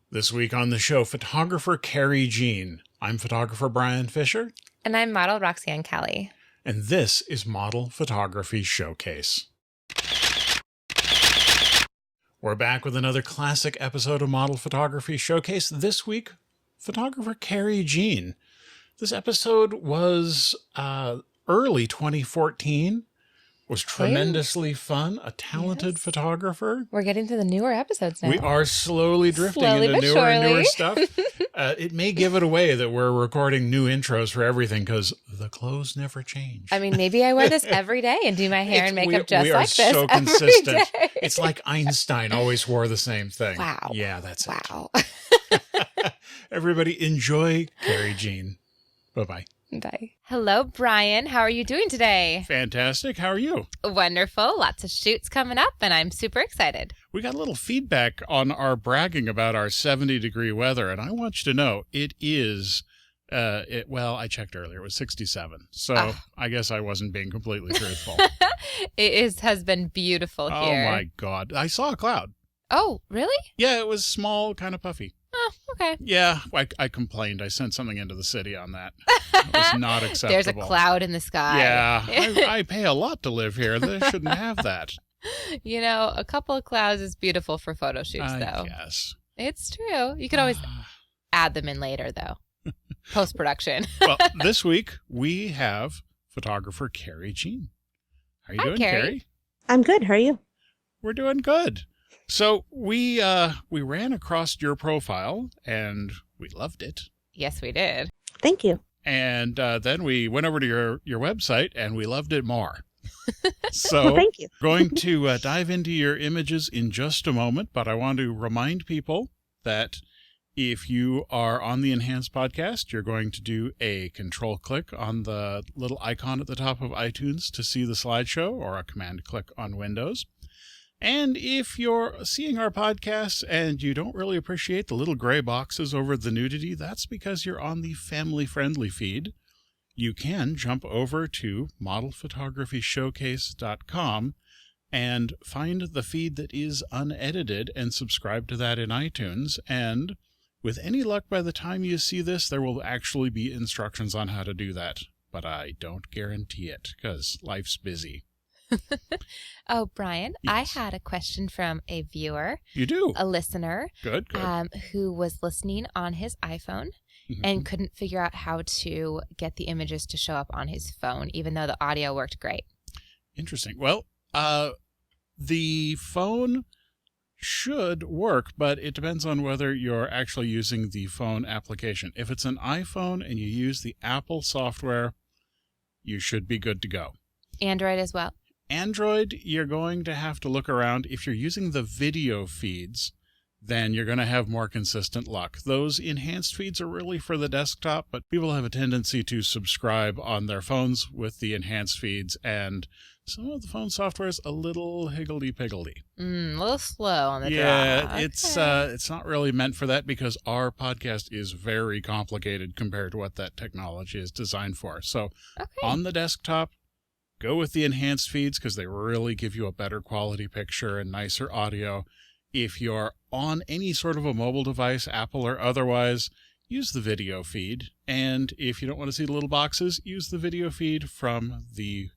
This week on the show, Photographer Karri Jean. I'm photographer Brian Fisher. And I'm model Roxanne Kelly. And this is Model Photography Showcase. We're back with another classic episode of Model Photography Showcase. This week, Photographer Karri Jean. This episode was early 2014. Was tremendously fun. A talented photographer. We're getting to the newer episodes now. We are slowly drifting into newer and newer stuff. It may give it away that we're recording new intros for everything because the clothes never change. I mean, maybe I wear this every day and do my hair and makeup just like this. We are so every consistent. day. It's like Einstein always wore the same thing. Wow. Yeah, that's wow. it. Everybody enjoy Karri Jean. Bye-bye. Bye. Hello, Brian. How are you doing today? Fantastic. How are you? Wonderful. Lots of shoots coming up, and I'm super excited. We got a little feedback on our bragging about our 70-degree weather, and I want you to know it is, well, I checked earlier. It was 67, so I guess I wasn't being completely truthful. Has been beautiful here. Oh, my God. I saw a cloud. Oh, really? Yeah, it was small, kind of puffy. Oh, okay. Yeah, I complained. I sent something into the city on that. It was not acceptable. There's a cloud in the sky. Yeah, I pay a lot to live here. They shouldn't have that. You know, a couple of clouds is beautiful for photo shoots, though. Yes. It's true. You can always add them in later, though. Post-production. Well, this week we have photographer Karri Jean. How are you doing, Karri? I'm good. How are you? We're doing good. So we ran across your profile and we loved it. Yes, we did. Thank you. And then we went over to your website and we loved it more. So well, thank you. Going to dive into your images in just a moment, but I want to remind people that if you are on the Enhanced podcast, you're going to do a control click on the little icon at the top of iTunes to see the slideshow, or a command click on Windows. And if you're seeing our podcasts and you don't really appreciate the little gray boxes over the nudity, that's because you're on the family-friendly feed. You can jump over to modelphotographyshowcase.com and find the feed that is unedited and subscribe to that in iTunes. And with any luck, by the time you see this, there will actually be instructions on how to do that. But I don't guarantee it because life's busy. Oh, Brian, Yes. I had a question from a viewer. You do? A listener. Good. Who was listening on his iPhone and couldn't figure out how to get the images to show up on his phone, even though the audio worked great. Interesting. Well, the phone should work, but it depends on whether you're actually using the phone application. If it's an iPhone and you use the Apple software, you should be good to go. Android as well? Android, you're going to have to look around. If you're using the video feeds, then you're going to have more consistent luck. Those enhanced feeds are really for the desktop, but people have a tendency to subscribe on their phones with the enhanced feeds, and some of the phone software is a little higgledy-piggledy. A little slow on the draw. Yeah, Okay. it's not really meant for that because our podcast is very complicated compared to what that technology is designed for. So on the desktop, go with the enhanced feeds because they really give you a better quality picture and nicer audio. If you're on any sort of a mobile device, Apple or otherwise, use the video feed. And if you don't want to see the little boxes, use the video feed from the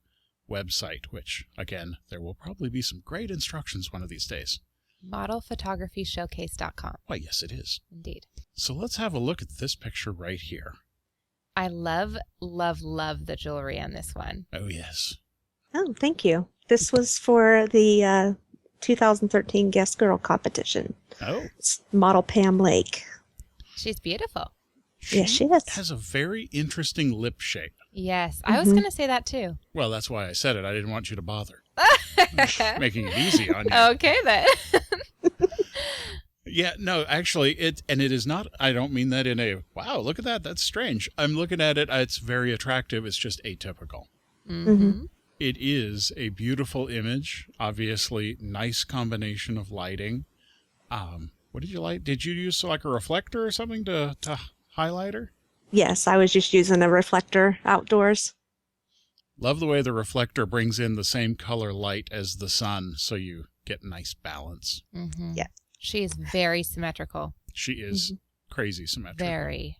website, which, again, there will probably be some great instructions one of these days. Modelphotographyshowcase.com. Why, yes, it is. Indeed. So let's have a look at this picture right here. I love, love, love the jewelry on this one. Oh, yes. Oh, thank you. This was for the 2013 Guest Girl competition. Oh. It's model Pam Lake. She's beautiful. Yes, she is. Has a very interesting lip shape. Yes, I was going to say that too. Well, that's why I said it. I didn't want you to bother. Making it easy on you. Okay, then. Yeah, no, actually, it is not, I don't mean that in a, wow, look at that, that's strange. I'm looking at it, it's very attractive, it's just atypical. Mm-hmm. It is a beautiful image, obviously, nice combination of lighting. What did you like? Did you use like a reflector or something to highlight her? Yes, I was just using a reflector outdoors. Love the way the reflector brings in the same color light as the sun, so you get nice balance. Mm-hmm. Yeah. She is very symmetrical. She is crazy symmetrical. Very.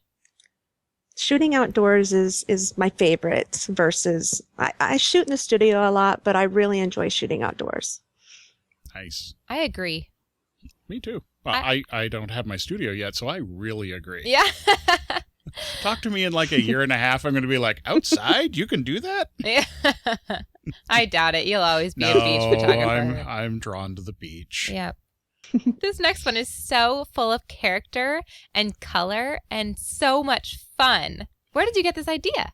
Shooting outdoors is my favorite versus I shoot in the studio a lot, but I really enjoy shooting outdoors. Nice. I agree. Me too. I don't have my studio yet, so I really agree. Yeah. Talk to me in like a year and a half. I'm going to be like, outside? You can do that? Yeah. I doubt it. You'll always be a beach photographer. I'm drawn to the beach. Yep. This next one is so full of character and color and so much fun. Where did you get this idea?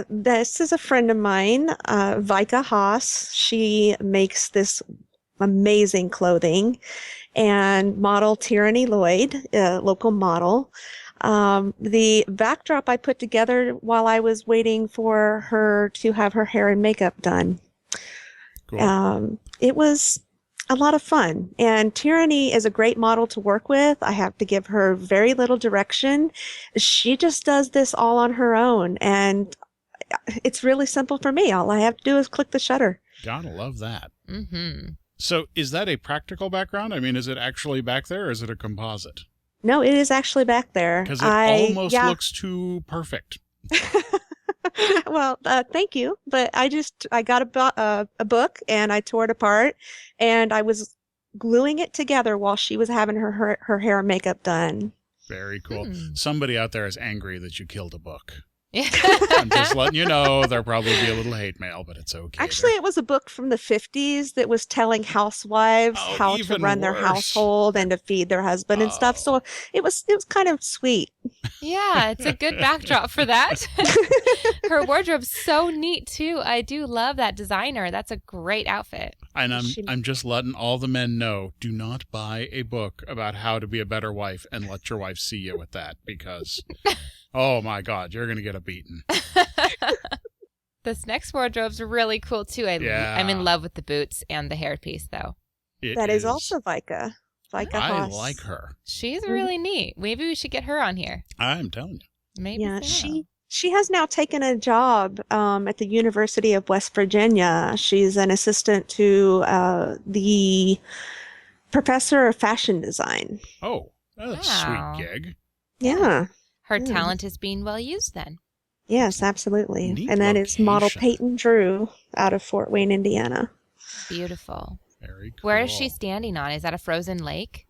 This is a friend of mine, Vika Haas. She makes this amazing clothing, and model Tyranny Lloyd, a local model. The backdrop I put together while I was waiting for her to have her hair and makeup done. Cool. It was a lot of fun, and Tyranny is a great model to work with. I have to give her very little direction. She just does this all on her own, and it's really simple for me. All I have to do is click the shutter. Gotta love that. Mm-hmm. So is that a practical background? I mean, is it actually back there, or is it a composite? No, it is actually back there. Because it almost looks too perfect. Well, thank you. But I got a book and I tore it apart, and I was gluing it together while she was having her hair and makeup done. Very cool. Somebody out there is angry that you killed a book. I'm just letting you know, there'll probably be a little hate mail, but it's okay. Actually, it was a book from the 50s that was telling housewives how to run their household and to feed their husband and stuff. So it was kind of sweet. Yeah, it's a good backdrop for that. Her wardrobe's so neat too. I do love that designer. That's a great outfit. And I'm just letting all the men know, do not buy a book about how to be a better wife and let your wife see you with that, because oh my God, you're going to get a beating. This next wardrobe's really cool too. I'm in love with the boots and the hairpiece though. That is also Vika. Vika Haas. I like her. She's really neat. Maybe we should get her on here. I'm telling you. Maybe. Yeah, she has now taken a job at the University of West Virginia. She's an assistant to the professor of fashion design. Oh, that's a sweet gig. Yeah. Her talent is being well used then. Yes, absolutely. Neat and that location. is model Peyton Drew out of Fort Wayne, Indiana. Beautiful. Very cool. Where is she standing on? Is that a frozen lake?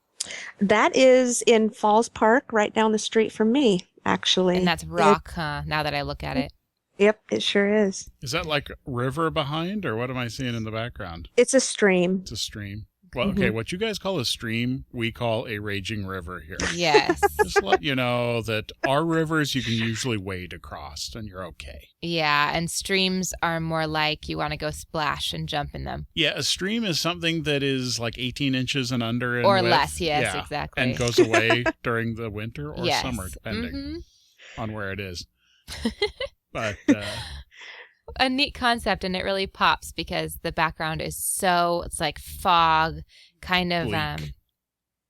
That is in Falls Park, right down the street from me, actually. And that's rock, huh? Now that I look at it. Yep, it sure is. Is that like river behind, or what am I seeing in the background? It's a stream. It's a stream. Well, okay, what you guys call a stream, we call a raging river here. Yes. Just let you know that our rivers you can usually wade across, and you're okay. Yeah, and streams are more like you want to go splash and jump in them. Yeah, a stream is something that is like 18 inches and under. Or less, yes, exactly. And goes away during the winter or summer, depending on where it is. But a neat concept, and it really pops because the background is it's like fog, kind of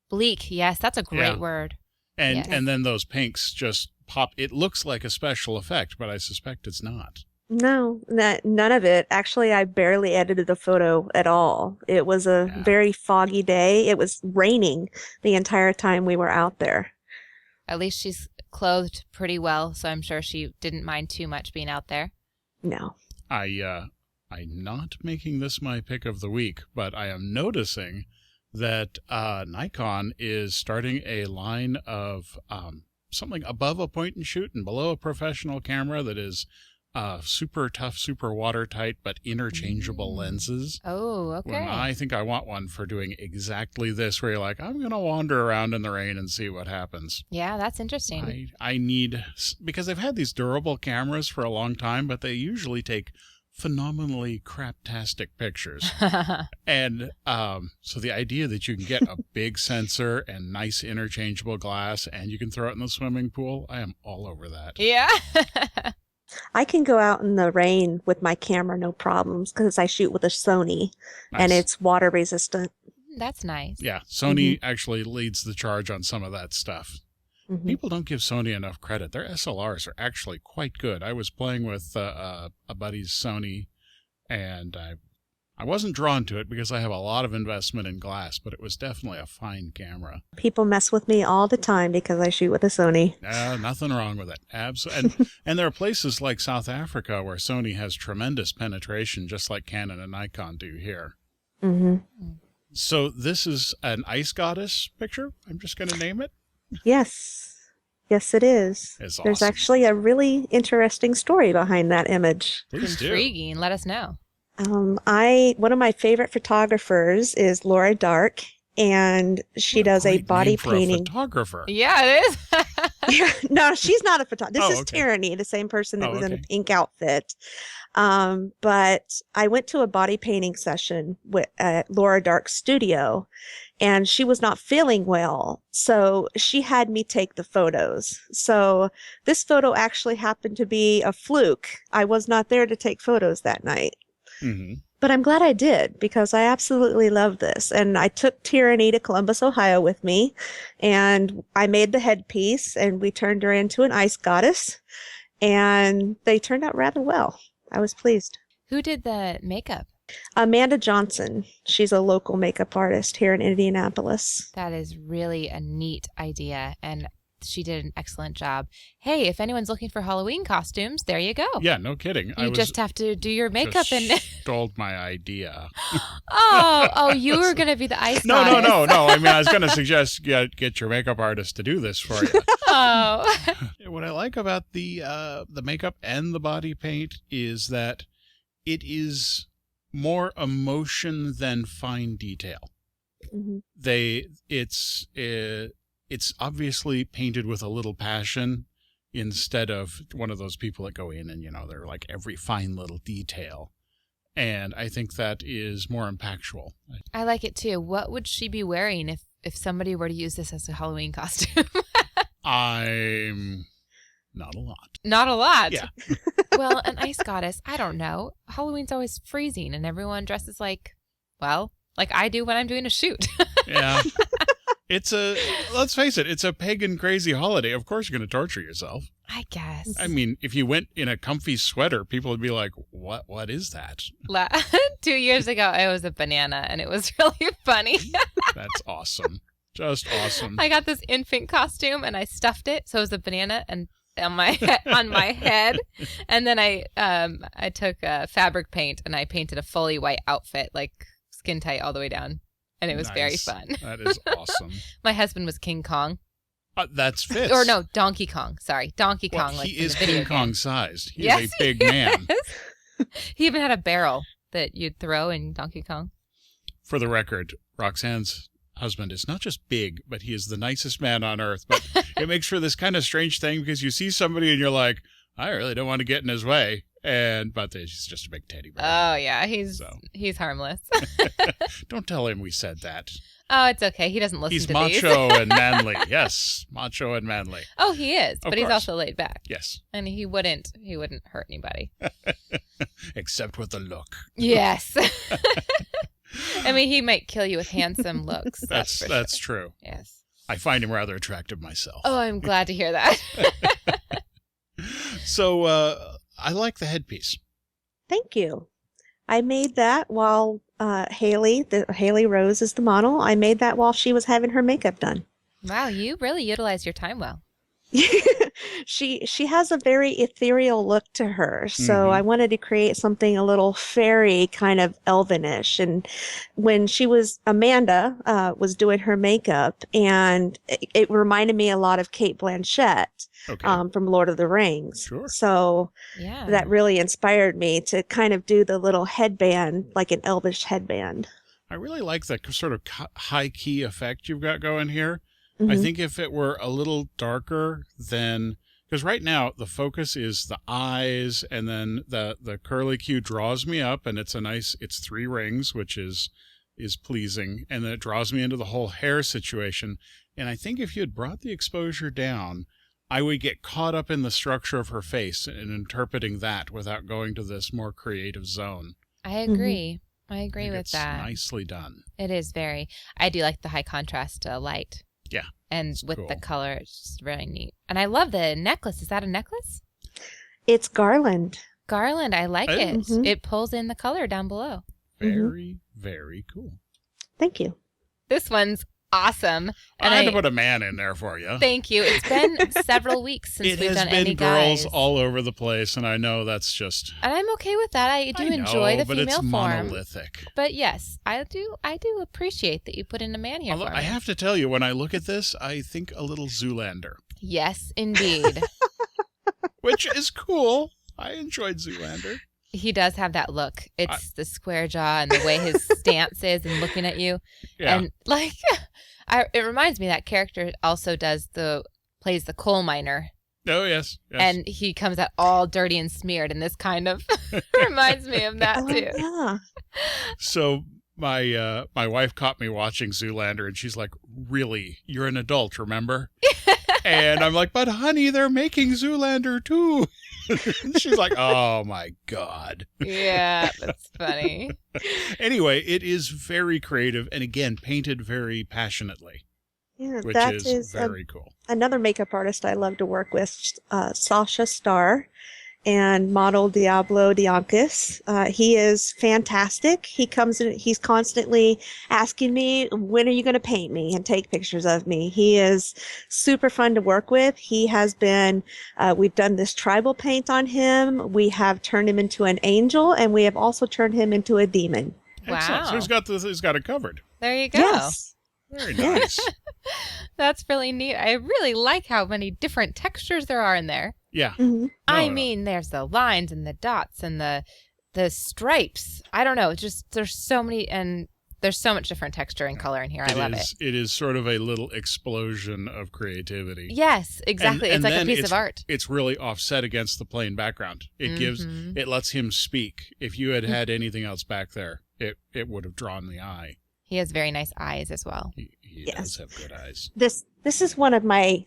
bleak. Yes, that's a great word. And then those pinks just pop. It looks like a special effect, but I suspect it's not. No, none of it. Actually, I barely edited the photo at all. It was a very foggy day. It was raining the entire time we were out there. At least she's clothed pretty well, so I'm sure she didn't mind too much being out there. No. I'm not making this my pick of the week, but I am noticing that Nikon is starting a line of something above a point and shoot and below a professional camera that is super tough, super watertight, but interchangeable lenses. Oh, okay. When I think I want one for doing exactly this, where you're like, I'm going to wander around in the rain and see what happens. Yeah, that's interesting. I need, because they've had these durable cameras for a long time, but they usually take phenomenally craptastic pictures. And so the idea that you can get a big sensor and nice interchangeable glass and you can throw it in the swimming pool, I am all over that. Yeah. I can go out in the rain with my camera, no problems, because I shoot with a Sony, and it's water resistant. That's nice. Yeah, Sony actually leads the charge on some of that stuff. People don't give Sony enough credit. Their SLRs are actually quite good. I was playing with a buddy's Sony, and I wasn't drawn to it because I have a lot of investment in glass, but it was definitely a fine camera. People mess with me all the time because I shoot with a Sony. Nothing wrong with it. Absolutely. And there are places like South Africa where Sony has tremendous penetration, just like Canon and Nikon do here. Mm-hmm. So this is an ice goddess picture? I'm just going to name it? Yes. Yes, it is. It's There's awesome. actually a really interesting story behind that image. Please do. Intriguing. Let us know. One of my favorite photographers is Laura Dark, and she does a body painting. Photographer. Yeah, it is. Yeah, no, she's not a photographer. This is okay. Tyranny, the same person that was in a okay. pink outfit. But I went to a body painting session at Laura Dark's studio, and she was not feeling well. So she had me take the photos. So this photo actually happened to be a fluke. I was not there to take photos that night. Mm-hmm. But I'm glad I did, because I absolutely love this. And I took Tyranny to Columbus, Ohio with me, and I made the headpiece, and we turned her into an ice goddess, and they turned out rather well. I was pleased. Who did the makeup? Amanda Johnson. She's a local makeup artist here in Indianapolis. That is really a neat idea, and she did an excellent job. Hey, if anyone's looking for Halloween costumes, there you go. Yeah, no kidding. You just have to do your makeup and stole my idea. You were going to be the ice No. goddess. I mean, I was going to suggest get your makeup artist to do this for you. Oh. What I like about the makeup and the body paint is that it is more emotion than fine detail. Mm-hmm. It's obviously painted with a little passion instead of one of those people that go in and, they're like every fine little detail. And I think that is more impactful. I like it too. What would she be wearing if somebody were to use this as a Halloween costume? I'm not a lot. Not a lot? Yeah. Well, an ice goddess, I don't know. Halloween's always freezing and everyone dresses like I do when I'm doing a shoot. Yeah. Let's face it, it's a pagan crazy holiday. Of course you're going to torture yourself. I guess. I mean, if you went in a comfy sweater, people would be like, what is that? 2 years ago, I was a banana, and it was really funny. That's awesome. Just awesome. I got this infant costume, and I stuffed it, so it was a banana and on my head. And then I took fabric paint, and I painted a fully white outfit, like skin tight all the way down. And it was very fun. That is awesome. My husband was King Kong. That's fits. Or no, Donkey Kong. Sorry. Donkey Kong. Well, like he is in the video King Kong game. sized. He's Yes, a big man. He even had a barrel that you'd throw in Donkey Kong. For the record, Roxanne's husband is not just big, but he is the nicest man on earth. But it makes for this kind of strange thing because you see somebody and you're like, I really don't want to get in his way. But he's just a big teddy bear. Oh, yeah. He's harmless. Don't tell him we said that. Oh, it's okay. He doesn't listen He's to macho and manly. Yes, macho and manly. Oh, he is, but he's also laid back. Yes. And he wouldn't hurt anybody. Except with a look. Yes. I mean, he might kill you with handsome looks. That's true. Yes. I find him rather attractive myself. Oh, I'm glad to hear that. So, I like the headpiece. Thank you. I made that while Haley Rose is the model. I made that while she was having her makeup done. Wow, you really utilize your time well. She has a very ethereal look to her, so I wanted to create something a little fairy, kind of elvenish. And when Amanda was doing her makeup, and it reminded me a lot of Cate Blanchett from Lord of the Rings. Sure. So that really inspired me to kind of do the little headband, like an elvish headband. I really like the sort of high key effect you've got going here. I think if it were a little darker, then because right now the focus is the eyes, and then the curly Q draws me up, and it's three rings, which is pleasing, and then it draws me into the whole hair situation. And I think if you had brought the exposure down, I would get caught up in the structure of her face and interpreting that without going to this more creative zone. I agree. I agree with that. Nicely done. It is very. I do like the high contrast light. Yeah. And with the color, it's just really neat. And I love the necklace. Is that a necklace? It's garland. Garland. I like it. It pulls in the color down below. Very, very cool. Thank you. This one's awesome. And I had to put a man in there for you. Thank you. It's been several weeks since we've done any guys. It has been girls all over the place, and I know that's just... And I'm okay with that. I do enjoy the but female it's form. monolithic. But yes, I do appreciate that you put in a man here for me. I have to tell you, when I look at this, I think a little Zoolander. Yes, indeed. Which is cool. I enjoyed Zoolander. He does have that look. It's the square jaw and the way his stance is and looking at you. Yeah. And like, it reminds me that character also plays the coal miner. Oh, yes. And he comes out all dirty and smeared, and this kind of reminds me of that too. Yeah. So my wife caught me watching Zoolander, and she's like, "Really? You're an adult, remember?" And I'm like, "But honey, they're making Zoolander too." And she's like, "Oh my God." Yeah, that's funny. Anyway, it is very creative, and again, painted very passionately. Yeah, which that is very cool. Another makeup artist I love to work with, Sasha Starr, and model Diablo Diankis. He is fantastic. He comes in, he's constantly asking me, when are you going to paint me and take pictures of me? He is super fun to work with. He has been, we've done this tribal paint on him. We have turned him into an angel, and we have also turned him into a demon. Wow. Excellent. So he's got it covered. There you go. Yes. Very nice. That's really neat. I really like how many different textures there are in there. Yeah. Mm-hmm. I mean, there's the lines and the dots and the stripes. I don't know. Just there's so many, and there's so much different texture and color in here. I love it. It is sort of a little explosion of creativity. Yes, exactly. It's like a piece of art. It's really offset against the plain background. It lets him speak. If you had anything else back there, it would have drawn the eye. He has very nice eyes as well. He does have good eyes. This is one of my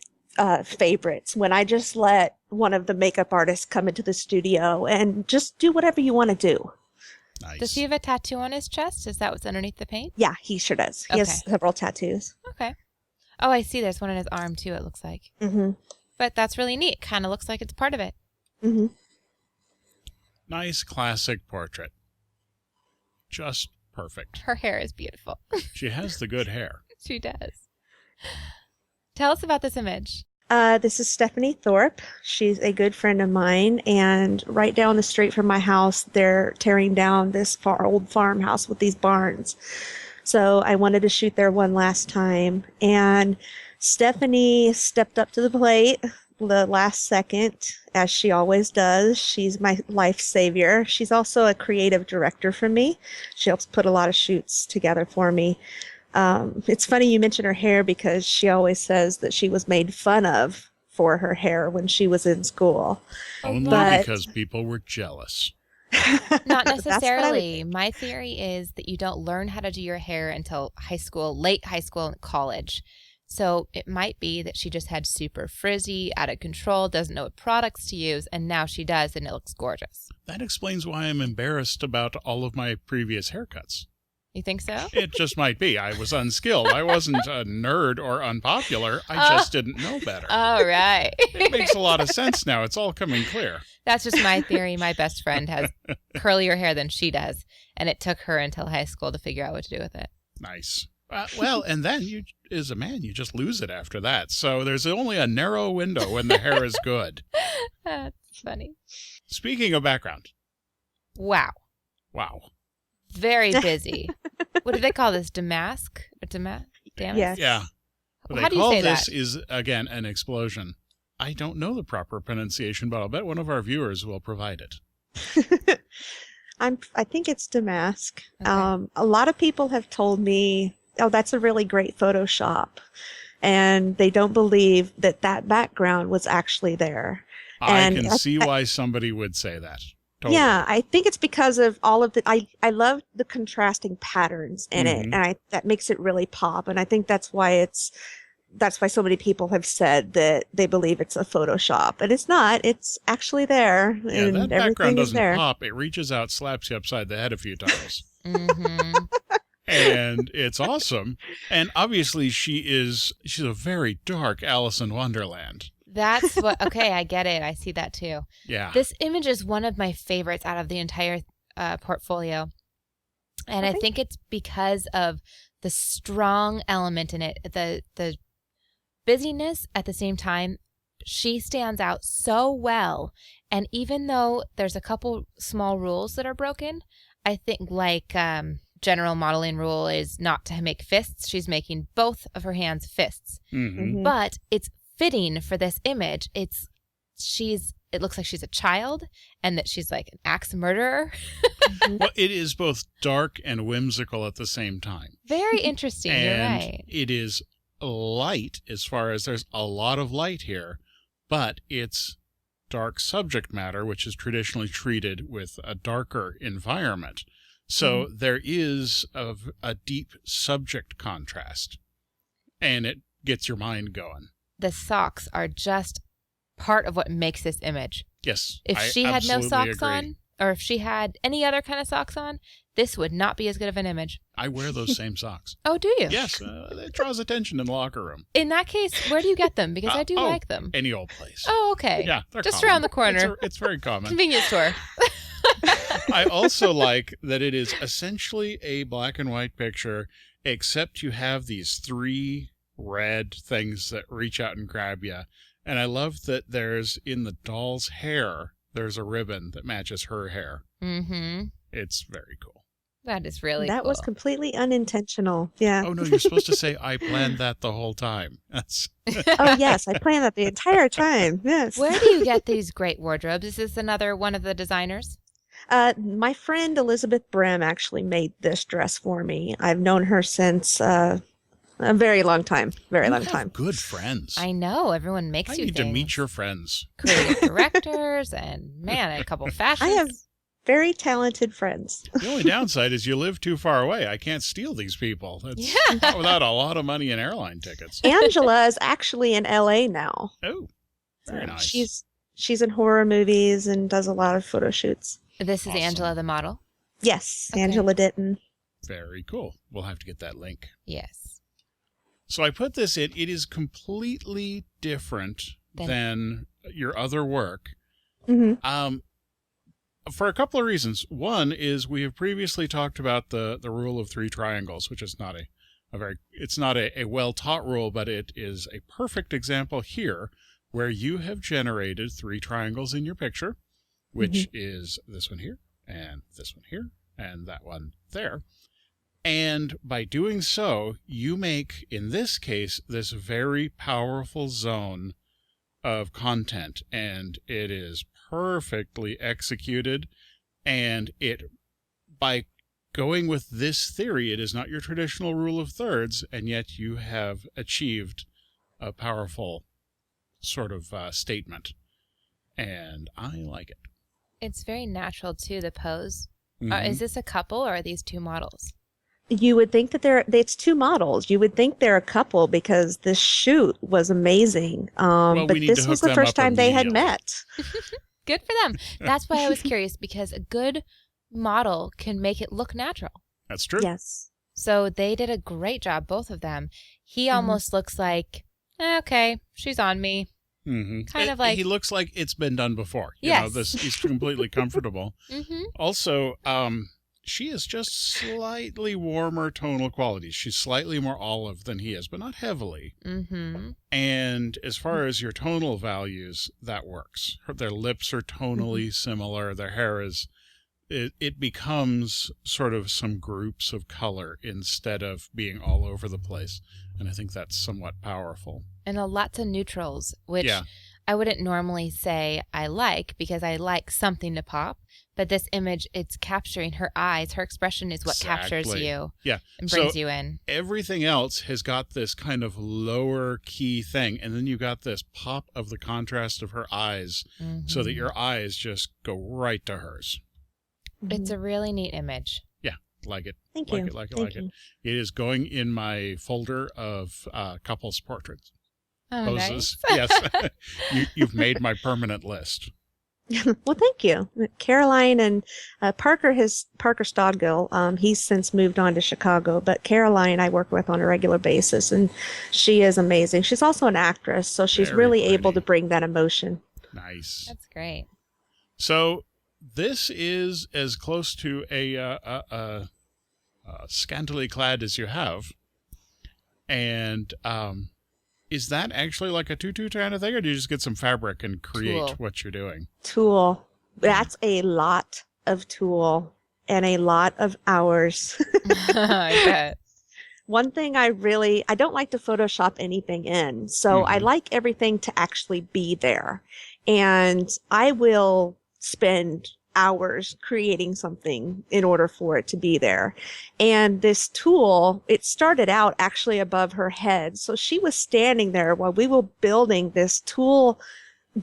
favorites, when I just let one of the makeup artists come into the studio and just do whatever you want to do. Nice. Does he have a tattoo on his chest? Is that what's underneath the paint? Yeah, he sure does. He has several tattoos. Okay. Oh, I see. There's one on his arm too, it looks like. Mm-hmm. But that's really neat. Kind of looks like it's part of it. Mm-hmm. Nice classic portrait. Just perfect. Her hair is beautiful. She has the good hair. She does. Tell us about this image. This is Stephanie Thorpe. She's a good friend of mine, and right down the street from my house, they're tearing down this old farmhouse with these barns. So I wanted to shoot there one last time, and Stephanie stepped up to the plate the last second, as she always does. She's my life savior. She's also a creative director for me. She helps put a lot of shoots together for me. It's funny you mention her hair, because she always says that she was made fun of for her hair when she was in school. Only because people were jealous. Not necessarily. My theory is that you don't learn how to do your hair until high school, late high school, and college. So it might be that she just had super frizzy, out of control, doesn't know what products to use, and now she does, and it looks gorgeous. That explains why I'm embarrassed about all of my previous haircuts. You think so? It just might be. I was unskilled. I wasn't a nerd or unpopular. I just didn't know better. All right. It makes a lot of sense now. It's all coming clear. That's just my theory. My best friend has curlier hair than she does, and it took her until high school to figure out what to do with it. Nice. Well, and then you, as a man, you just lose it after that. So there's only a narrow window when the hair is good. That's funny. Speaking of background. Wow. Very busy. What do they call this? Damask? Or Damask? Yes. Yeah. What How they do you call say this that? is, again, an explosion. I don't know the proper pronunciation, but I'll bet one of our viewers will provide it. I think it's Damask. Okay. A lot of people have told me, oh, that's a really great Photoshop. And they don't believe that background was actually there. I can see why somebody would say that. Totally. Yeah, I think it's because of all of the, I love the contrasting patterns in it, and that makes it really pop. And I think that's why so many people have said that they believe it's a Photoshop, and it's not. It's actually there. Yeah, and that background doesn't there. pop. It reaches out, slaps you upside the head a few times. Mm-hmm. And it's awesome. And obviously she's a very dark Alice in Wonderland. That's what, okay, I get it. I see that too. Yeah. This image is one of my favorites out of the entire portfolio. And I think it's because of the strong element in it, the busyness at the same time. She stands out so well. And even though there's a couple small rules that are broken, I think like general modeling rule is not to make fists. She's making both of her hands fists. But it's fitting for this image. It looks like she's a child and that she's like an axe murderer. Well, it is both dark and whimsical at the same time. Very interesting. And you're right. It is light as far as there's a lot of light here, but it's dark subject matter, which is traditionally treated with a darker environment. So there is a deep subject contrast, and it gets your mind going. The socks are just part of what makes this image. Yes. If she had no socks on, or if she had any other kind of socks on, this would not be as good of an image. I wear those same socks. Oh, do you? Yes. It draws attention in the locker room. In that case, where do you get them? Because I do like them. Any old place. Oh, okay. Yeah, they're just common. around the corner. It's very common. Convenience store. I also like that it is essentially a black and white picture, except you have these 3 red things that reach out and grab you. And I love that there's, in the doll's hair, there's a ribbon that matches her hair. It's very cool. That is really That cool. was completely unintentional. Yeah. Oh, no, you're supposed to say, I planned that the whole time. That's Oh, yes. I planned that the entire time. Yes. Where do you get these great wardrobes? Is this another one of the designers? My friend Elizabeth Brim actually made this dress for me. I've known her since a very long time. Very long time. Good friends. I know. Everyone makes I you need things. to meet your friends. Creative directors and, man, a couple fashions. I have very talented friends. The only downside is you live too far away. I can't steal these people. That's not without a lot of money in airline tickets. Angela is actually in LA now. Oh, very nice. She's in horror movies and does a lot of photo shoots. This is Awesome. Angela, the model? Yes, Okay. Angela Ditton. Very cool. We'll have to get that link. Yes. So I put this in. It is completely different than your other work. For a couple of reasons. One is we have previously talked about the rule of 3 triangles, which is not a well-taught rule, but it is a perfect example here where you have generated 3 triangles in your picture, which is this one here, and this one here, and that one there. And by doing so, you make, in this case, this very powerful zone of content, and it is perfectly executed. And by going with this theory, it is not your traditional rule of thirds, and yet you have achieved a powerful sort of statement. And I like it. It's very natural, too, the pose. Is this a couple or are these 2 models? You would think that it's 2 models. You would think they're a couple because this shoot was amazing. But this was the first time they had met. Good for them. That's why I was curious, because a good model can make it look natural. That's true. Yes. So they did a great job, both of them. He almost looks like, okay, she's on me. Kind of like... He looks like it's been done before. Yes. He's completely comfortable. Also, she is just slightly warmer tonal qualities. She's slightly more olive than he is, but not heavily. And as far as your tonal values, that works. Their lips are tonally similar. Their hair is... It becomes sort of some groups of color instead of being all over the place. And I think that's somewhat powerful. And lots of neutrals, which I wouldn't normally say I like, because I like something to pop. But this image, it's capturing her eyes. Her expression is what captures you and brings you in. Everything else has got this kind of lower key thing. And then you got this pop of the contrast of her eyes so that your eyes just go right to hers. It's a really neat image. Yeah, like it. Thank like you. it, like it, Thank like you. it. It is going in my folder of couples portraits. Oh, Poses. nice. Yes. You've made my permanent list. Well, thank you. Caroline and Parker Stodgill, he's since moved on to Chicago, but Caroline I work with on a regular basis, and she is amazing. She's also an actress, so she's Very really pretty. able to bring that emotion. Nice. That's great. So this is as close to a scantily clad as you have. And is that actually like a tutu kind of thing, or do you just get some fabric and create what you're doing? Tulle. That's a lot of tulle and a lot of hours. I bet. One thing I don't like to Photoshop anything in. So I like everything to actually be there. And I will spend hours creating something in order for it to be there. And this tulle, it started out actually above her head. So she was standing there while we were building this tulle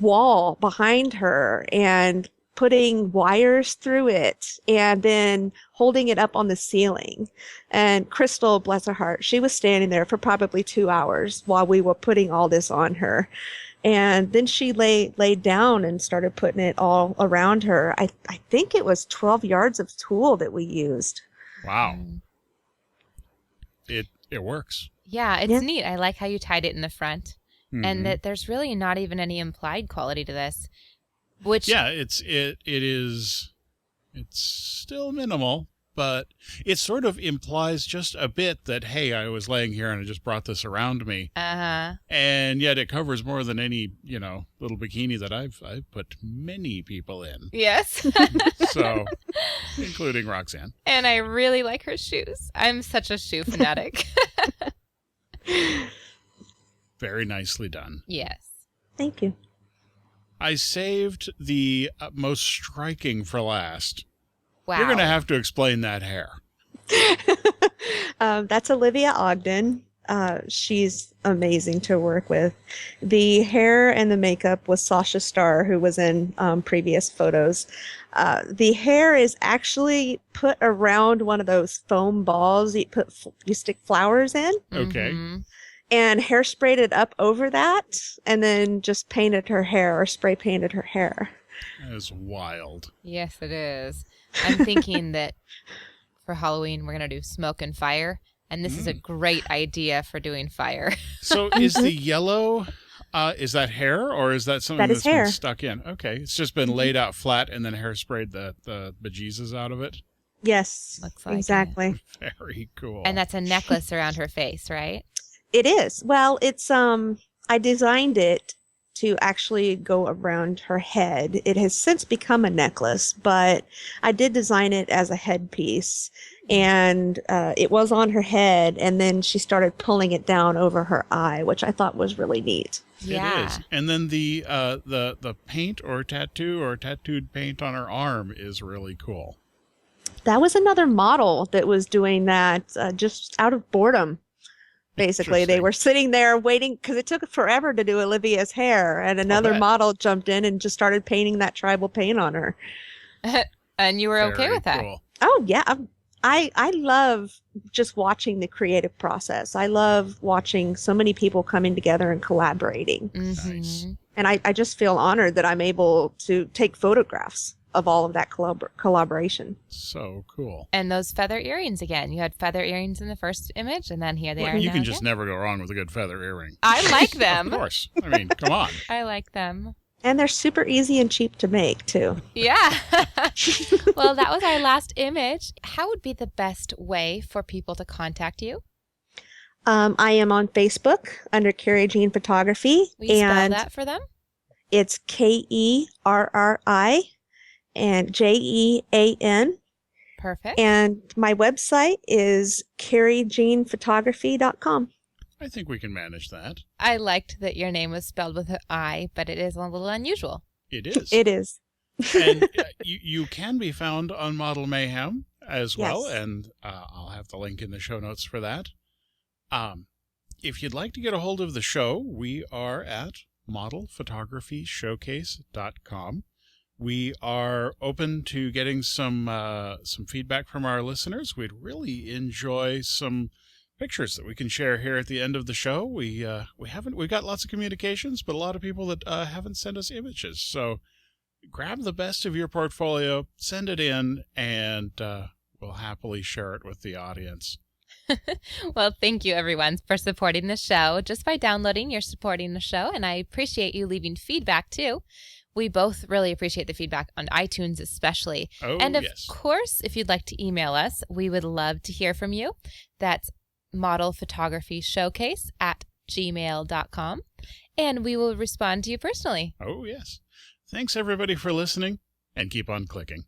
wall behind her and putting wires through it and then holding it up on the ceiling. And Crystal, bless her heart, she was standing there for probably 2 hours while we were putting all this on her. And then she laid down and started putting it all around her. I think it was 12 yards of tulle that we used. Wow. It works. Yeah, it's neat. I like how you tied it in the front. And that there's really not even any implied quality to this. Which it is still minimal, but it sort of implies just a bit that, hey, I was laying here and I just brought this around me. And yet it covers more than any, little bikini that I've put many people in. Yes. So, including Roxanne. And I really like her shoes. I'm such a shoe fanatic. Very nicely done. Yes. Thank you. I saved the most striking for last. Wow. You're going to have to explain that hair. That's Olivia Ogden. She's amazing to work with. The hair and the makeup was Sasha Starr, who was in previous photos. The hair is actually put around one of those foam balls you stick flowers in. Okay. And hairsprayed it up over that, and then just painted her hair or spray painted her hair. That is wild. Yes, it is. I'm thinking that for Halloween, we're going to do smoke and fire, and this is a great idea for doing fire. So is the yellow, is that hair, or is that something that's been stuck in? Okay, it's just been laid out flat and then hairsprayed the bejesus out of it? Yes, looks like exactly. Very cool. And that's a necklace around her face, right? It is. Well, it's I designed it to actually go around her head. It has since become a necklace, but I did design it as a headpiece, and it was on her head, and then she started pulling it down over her eye, which I thought was really neat. Yeah. It is. And then the paint or tattoo or tattooed paint on her arm is really cool. That was another model that was doing that just out of boredom. Basically, they were sitting there waiting because it took forever to do Olivia's hair, and another model jumped in and just started painting that tribal paint on her. And you were okay with that? Cool. Oh, yeah. I love just watching the creative process. I love watching so many people coming together and collaborating. Nice. And I just feel honored that I'm able to take photographs of all of that collaboration. So cool. And those feather earrings again. You had feather earrings in the first image, and then here they are. You can now just never go wrong with a good feather earring. I like them. Of course. I mean, come on. I like them. And they're super easy and cheap to make, too. Yeah. Well, that was our last image. How would be the best way for people to contact you? I am on Facebook under Karri Jean Photography. Will you spell that for them? It's Kerri and Jean. Perfect. And my website is KarriJeanPhotography.com. I think we can manage that. I liked that your name was spelled with an I, but it is a little unusual. It is. It is. And you can be found on Model Mayhem as well, and I'll have the link in the show notes for that. If you'd like to get a hold of the show, we are at modelphotographysshowcase.com. We are open to getting some feedback from our listeners. We'd really enjoy some pictures that we can share here at the end of the show. We've got lots of communications, but a lot of people that haven't sent us images. So grab the best of your portfolio, send it in, and we'll happily share it with the audience. Well, thank you, everyone, for supporting the show. Just by downloading, you're supporting the show, and I appreciate you leaving feedback, too. We both really appreciate the feedback on iTunes especially. Oh, and of yes. course, if you'd like to email us, we would love to hear from you. That's modelphotographyshowcase@gmail.com, and we will respond to you personally. Oh, yes. Thanks, everybody, for listening, and keep on clicking.